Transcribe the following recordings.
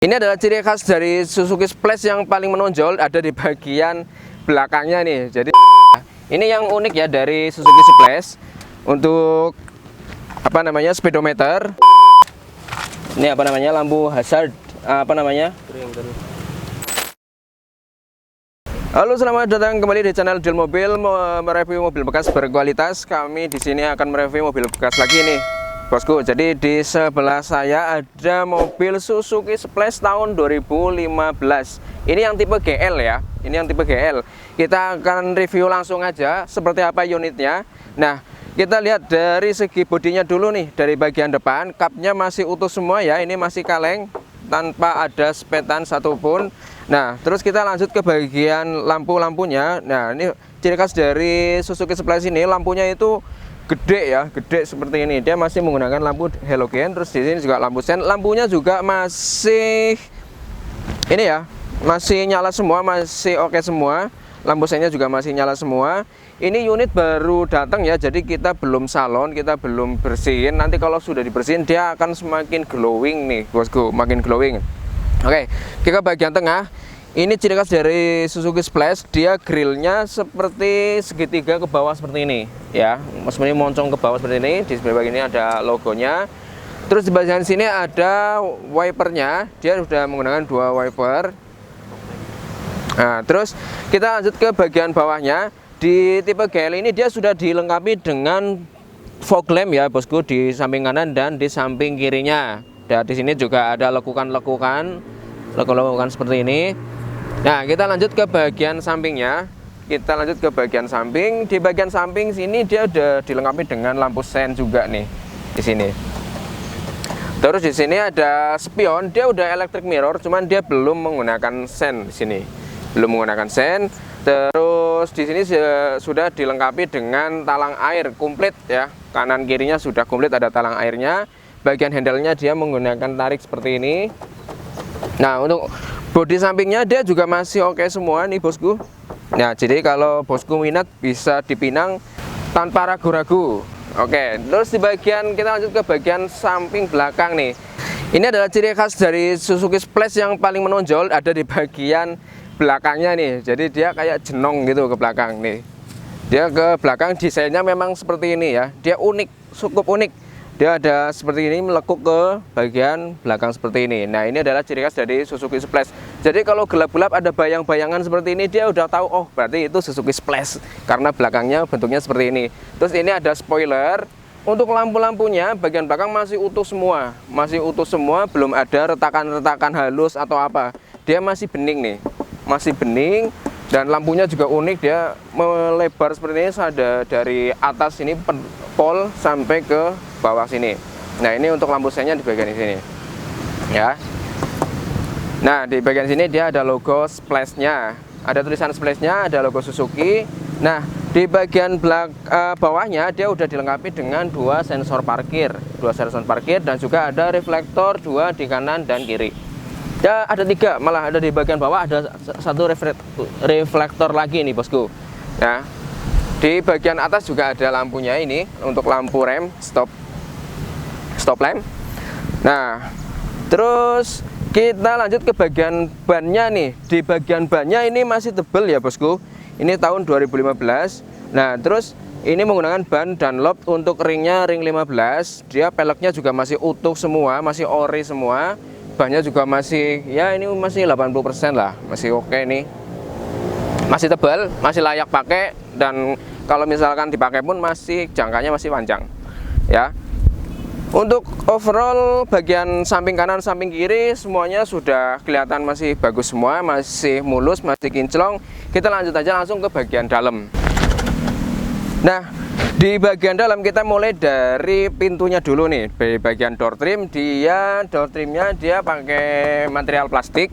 Ini adalah ciri khas dari Suzuki Splash yang paling menonjol ada di bagian belakangnya nih. Jadi ini yang unik ya dari Suzuki Splash. Untuk speedometer. Ini lampu hazard, Halo, selamat datang kembali di channel Deal Mobil, mereview mobil bekas berkualitas. Kami di sini akan mereview mobil bekas lagi nih, bosku. Jadi di sebelah saya ada mobil Suzuki Splash tahun 2015. Ini yang tipe GL ya. Ini yang tipe GL. Kita akan review langsung aja seperti apa unitnya. Nah, kita lihat dari segi bodinya dulu nih. Dari bagian depan, kapnya masih utuh semua ya. Ini masih kaleng tanpa ada sepetan satupun. Nah, terus kita lanjut ke bagian lampu-lampunya. Nah, ini ciri khas dari Suzuki Splash ini, lampunya itu gede ya, gede seperti ini. Dia masih menggunakan lampu halogen. Terus di sini juga lampu sen. Lampunya juga masih ini ya, masih nyala semua, masih oke semua. Lampu sennya juga masih nyala semua. Ini unit baru datang ya, jadi kita belum salon, kita belum bersihin. Nanti kalau sudah dibersihin dia akan semakin glowing nih, bosku, makin glowing. Oke, kita bagian tengah. Ini ciri khas dari Suzuki Splash, dia grillnya seperti segitiga ke bawah seperti ini ya, maksudnya moncong ke bawah seperti ini. Di sebelah bagian ini ada logonya. Terus di bagian sini ada wipernya, dia sudah menggunakan dua wiper. Nah, terus kita lanjut ke bagian bawahnya. Di tipe GL ini dia sudah dilengkapi dengan fog lamp ya, bosku, di samping kanan dan di samping kirinya. Dan di sini juga ada lekukan-lekukan seperti ini. Nah, kita lanjut ke bagian sampingnya. Kita lanjut ke bagian samping. Di bagian samping sini dia udah dilengkapi dengan lampu sen juga nih di sini. Terus di sini ada spion, dia udah electric mirror, cuman dia belum menggunakan sen di sini. Belum menggunakan sen. Terus di sini sudah dilengkapi dengan talang air komplit ya. Kanan kirinya sudah komplit, ada talang airnya. Bagian handle-nya dia menggunakan tarik seperti ini. Nah, untuk bodi sampingnya dia juga masih oke semua nih, bosku. Nah, jadi kalau bosku minat bisa dipinang tanpa ragu-ragu. Oke, terus di bagian, kita lanjut ke bagian samping belakang nih. Ini adalah ciri khas dari Suzuki Splash yang paling menonjol ada di bagian belakangnya nih. Jadi dia kayak jenong gitu ke belakang nih. Dia ke belakang desainnya memang seperti ini ya. Dia unik, cukup unik. Dia ada seperti ini melekuk ke bagian belakang seperti ini. Nah, ini adalah ciri khas dari Suzuki Splash. Jadi kalau gelap-gelap ada bayang-bayangan seperti ini, dia udah tahu, oh berarti itu Suzuki Splash karena belakangnya bentuknya seperti ini. Terus ini ada spoiler. Untuk lampu-lampunya bagian belakang masih utuh semua. Masih utuh semua, belum ada retakan-retakan halus atau apa. Dia masih bening nih. Masih bening, dan lampunya juga unik, dia melebar seperti ini, ada dari atas ini pol sampai ke bawah sini. Nah, ini untuk lampu sennya di bagian sini ya. Nah, di bagian sini dia ada logo Splash-nya, ada tulisan Splash-nya, ada logo Suzuki. Nah, di bagian bawahnya dia udah dilengkapi dengan dua sensor parkir, dan juga ada reflektor dua di kanan dan kiri. Ya, ada tiga, malah ada di bagian bawah ada satu reflektor lagi nih, bosku. Nah, di bagian atas juga ada lampunya ini untuk lampu rem stop lamp. Nah, terus kita lanjut ke bagian bannya nih. Di bagian bannya ini masih tebal ya, bosku. Ini tahun 2015. Nah, terus ini menggunakan ban Dunlop untuk ringnya ring 15. Dia peleknya juga masih utuh semua, masih ori semua. Bannya juga masih, ya ini masih 80% lah, masih oke nih. Masih tebal, masih layak pakai, dan kalau misalkan dipakai pun masih jangkanya masih panjang ya. Untuk overall bagian samping kanan, samping kiri semuanya sudah kelihatan masih bagus semua, masih mulus, masih kinclong. Kita lanjut aja langsung ke bagian dalam. Nah, di bagian dalam kita mulai dari pintunya dulu nih. Di bagian door trim, door trimnya dia pakai material plastik.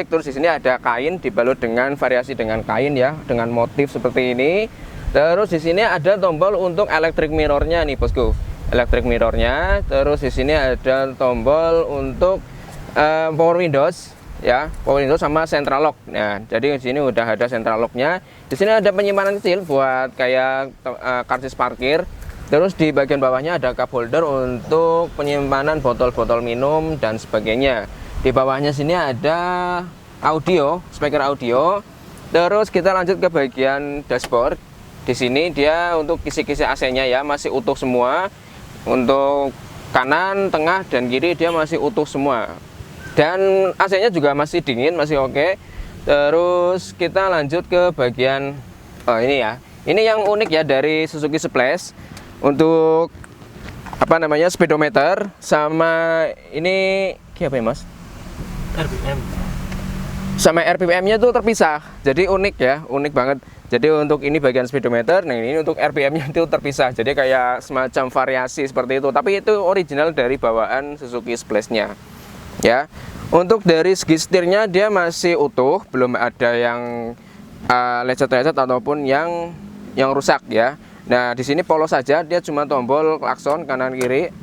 Terus di sini ada kain dibalut dengan variasi dengan kain ya, dengan motif seperti ini. Terus di sini ada tombol untuk electric mirrornya nih, bosku. Electric mirrornya. Terus di sini ada tombol untuk power windows ya, power windows sama central lock. Nah, jadi di sini udah ada central locknya. Di sini ada penyimpanan kecil buat kayak karcis parkir. Terus di bagian bawahnya ada cup holder untuk penyimpanan botol-botol minum dan sebagainya. Di bawahnya sini ada audio, speaker audio. Terus kita lanjut ke bagian dashboard. Di sini dia untuk kisi-kisi AC-nya ya masih utuh semua. Untuk kanan, tengah, dan kiri dia masih utuh semua. Dan AC-nya juga masih dingin, masih oke. Terus kita lanjut ke bagian ini ya. Ini yang unik ya dari Suzuki Splash. Untuk apa namanya, speedometer sama ini apa ya Mas? RPM. Sama RPM-nya tuh terpisah. Jadi unik ya, unik banget. Jadi untuk ini bagian speedometer, nah ini untuk RPM-nya itu terpisah. Jadi kayak semacam variasi seperti itu. Tapi itu original dari bawaan Suzuki Splash-nya. Ya. Untuk dari segi setirnya dia masih utuh, belum ada yang lecet-lecet ataupun yang rusak ya. Nah, di sini polos saja, dia cuma tombol klakson kanan kiri.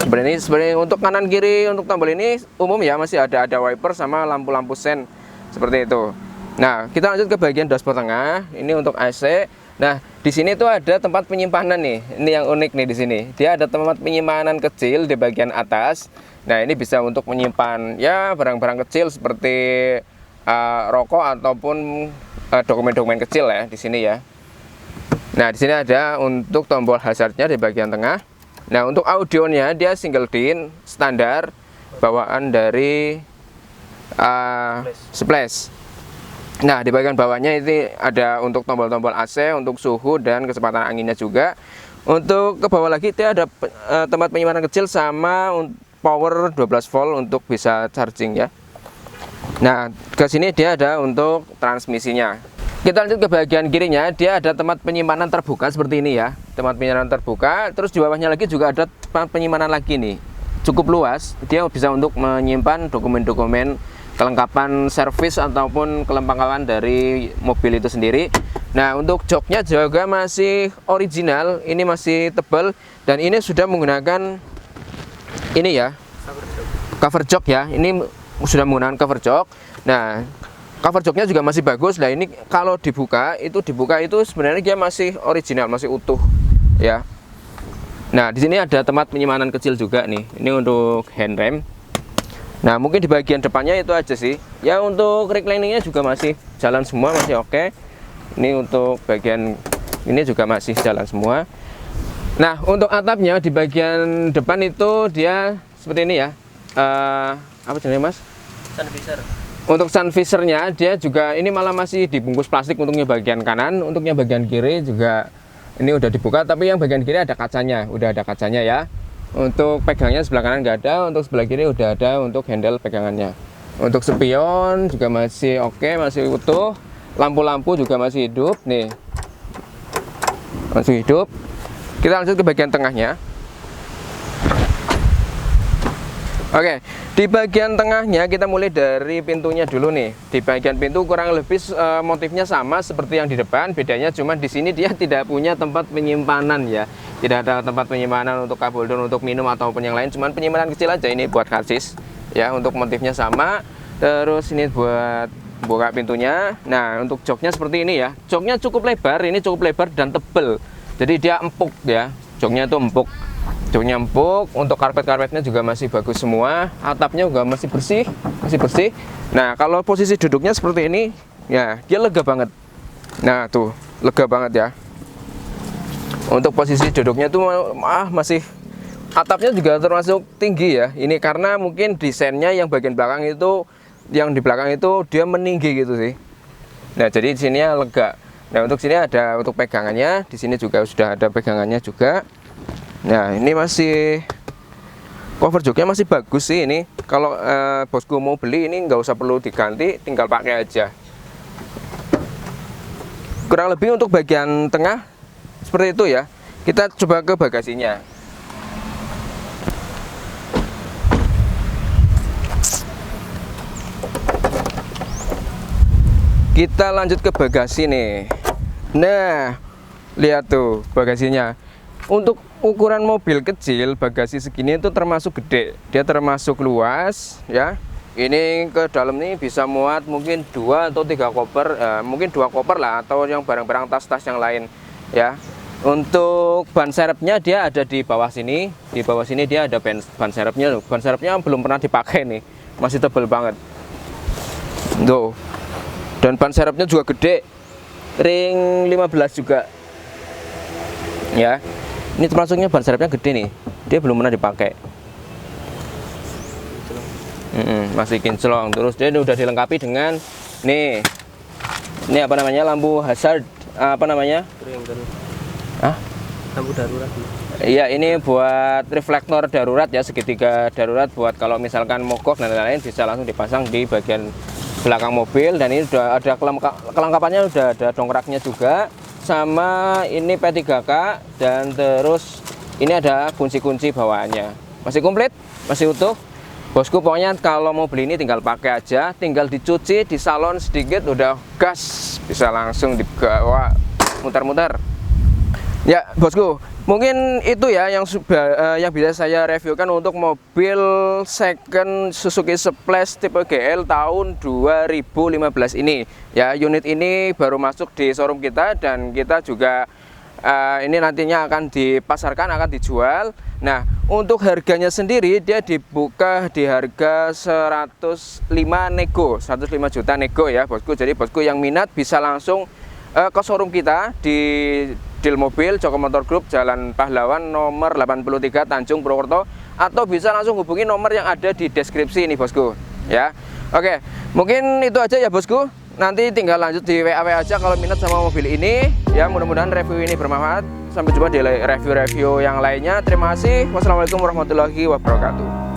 Sebenarnya untuk kanan kiri untuk tombol ini umum ya, masih ada wiper sama lampu-lampu sen seperti itu. Nah, kita lanjut ke bagian dashboard tengah. Ini untuk AC. Nah, di sini tuh ada tempat penyimpanan nih. Ini yang unik nih di sini. Dia ada tempat penyimpanan kecil di bagian atas. Nah, ini bisa untuk menyimpan ya barang-barang kecil seperti rokok ataupun dokumen-dokumen kecil ya di sini ya. Nah, di sini ada untuk tombol hazardnya di bagian tengah. Nah, untuk audionya dia single din standar bawaan dari Splash. Nah, di bagian bawahnya ini ada untuk tombol-tombol AC, untuk suhu dan kecepatan anginnya juga. Untuk ke bawah lagi dia ada tempat penyimpanan kecil sama power 12 volt untuk bisa charging ya. Nah, ke sini dia ada untuk transmisinya. Kita lanjut ke bagian kirinya, dia ada tempat penyimpanan terbuka seperti ini ya. Tempat penyimpanan terbuka, terus di bawahnya lagi juga ada tempat penyimpanan lagi nih. Cukup luas, dia bisa untuk menyimpan dokumen-dokumen kelengkapan servis ataupun kelengkapan dari mobil itu sendiri. Nah, untuk joknya juga masih original, ini masih tebal dan ini sudah menggunakan ini ya, cover jok ya. Ini sudah menggunakan cover jok. Nah, cover joknya juga masih bagus. Nah, ini kalau dibuka itu sebenarnya dia masih original, masih utuh ya. Nah, di sini ada tempat penyimpanan kecil juga nih. Ini untuk handrem. Nah, mungkin di bagian depannya itu aja sih. Ya, untuk recliningnya juga masih jalan semua, masih oke. Ini untuk bagian ini juga masih jalan semua. Nah, untuk atapnya di bagian depan itu dia seperti ini ya. Apa jenisnya Mas? Sun visor. Untuk sun visornya dia juga ini malah masih dibungkus plastik untuknya bagian kanan, untuknya bagian kiri juga ini udah dibuka, tapi yang bagian kiri ada kacanya, udah ada kacanya ya. Untuk pegangnya sebelah kanan nggak ada, untuk sebelah kiri udah ada untuk handle pegangannya. Untuk spion juga masih oke, masih utuh. Lampu-lampu juga masih hidup nih, masih hidup. Kita lanjut ke bagian tengahnya. Oke, di bagian tengahnya kita mulai dari pintunya dulu nih. Di bagian pintu kurang lebih motifnya sama seperti yang di depan, bedanya cuma di sini dia tidak punya tempat penyimpanan ya. Tidak ada tempat penyimpanan untuk kabel don untuk minum ataupun yang lain, cuman penyimpanan kecil aja ini buat karcis ya. Untuk motifnya sama. Terus ini buat buka pintunya. Nah, untuk joknya seperti ini ya. Joknya cukup lebar, ini cukup lebar dan tebel. Jadi dia empuk ya. Joknya itu empuk. Joknya empuk, untuk karpet-karpetnya juga masih bagus semua, atapnya juga masih bersih, Nah, kalau posisi duduknya seperti ini, ya dia lega banget. Nah, tuh lega banget ya. Untuk posisi duduknya tuh masih, atapnya juga termasuk tinggi ya. Ini karena mungkin desainnya yang bagian belakang itu, yang di belakang itu dia meninggi gitu sih. Nah, jadi di sini lega. Nah, untuk sini ada untuk pegangannya, di sini juga sudah ada pegangannya juga. Nah, ini masih cover joknya masih bagus sih ini. Kalau bosku mau beli ini nggak usah perlu diganti, tinggal pakai aja. Kurang lebih untuk bagian tengah seperti itu ya. Kita coba ke bagasinya. Kita lanjut ke bagasi nih. Nah, lihat tuh bagasinya. Untuk ukuran mobil kecil, bagasi segini itu termasuk gede. Dia termasuk luas ya. Ini ke dalam nih bisa muat mungkin 2 atau 3 koper, mungkin 2 koper lah, atau yang barang-barang tas-tas yang lain ya. Untuk ban serepnya dia ada di bawah sini. Di bawah sini dia ada ban serepnya loh. Ban serepnya belum pernah dipakai nih. masih tebal banget tuh. Dan ban serepnya juga gede, ring 15 juga ya. Ini termasuknya ban serepnya gede nih, dia belum pernah dipakai. Masih kinclong. Terus dia udah dilengkapi dengan nih, ini apa namanya, lampu hazard, apa namanya, lampu darurat. iya, ini buat reflektor darurat ya, segitiga darurat buat kalau misalkan mogok dan lain-lain bisa langsung dipasang di bagian belakang mobil. Dan ini udah ada kelengkapannya, udah ada dongkraknya juga, sama ini P3K, dan terus ini ada kunci-kunci bawaannya. Masih komplit, masih utuh bosku. Pokoknya kalau mau beli ini tinggal pakai aja, tinggal dicuci, di salon sedikit, udah gas, bisa langsung dibawa muter-muter ya bosku. Mungkin itu ya yang bisa saya reviewkan untuk mobil second Suzuki Splash tipe GL tahun 2015 ini ya. Unit ini baru masuk di showroom kita, dan kita juga ini nantinya akan dipasarkan, akan dijual. Nah, untuk harganya sendiri dia dibuka di harga 105 nego, 105 juta nego ya bosku. Jadi bosku yang minat bisa langsung ke showroom kita di Deal Mobil Joko Motor Group, Jalan Pahlawan nomor 83 Tanjung Purwokerto, atau bisa langsung hubungi nomor yang ada di deskripsi ini bosku ya. Oke, mungkin itu aja ya bosku. Nanti tinggal lanjut di WA aja kalau minat sama mobil ini ya. Mudah-mudahan review ini bermanfaat. Sampai jumpa di review-review yang lainnya. Terima kasih. Wassalamualaikum warahmatullahi wabarakatuh.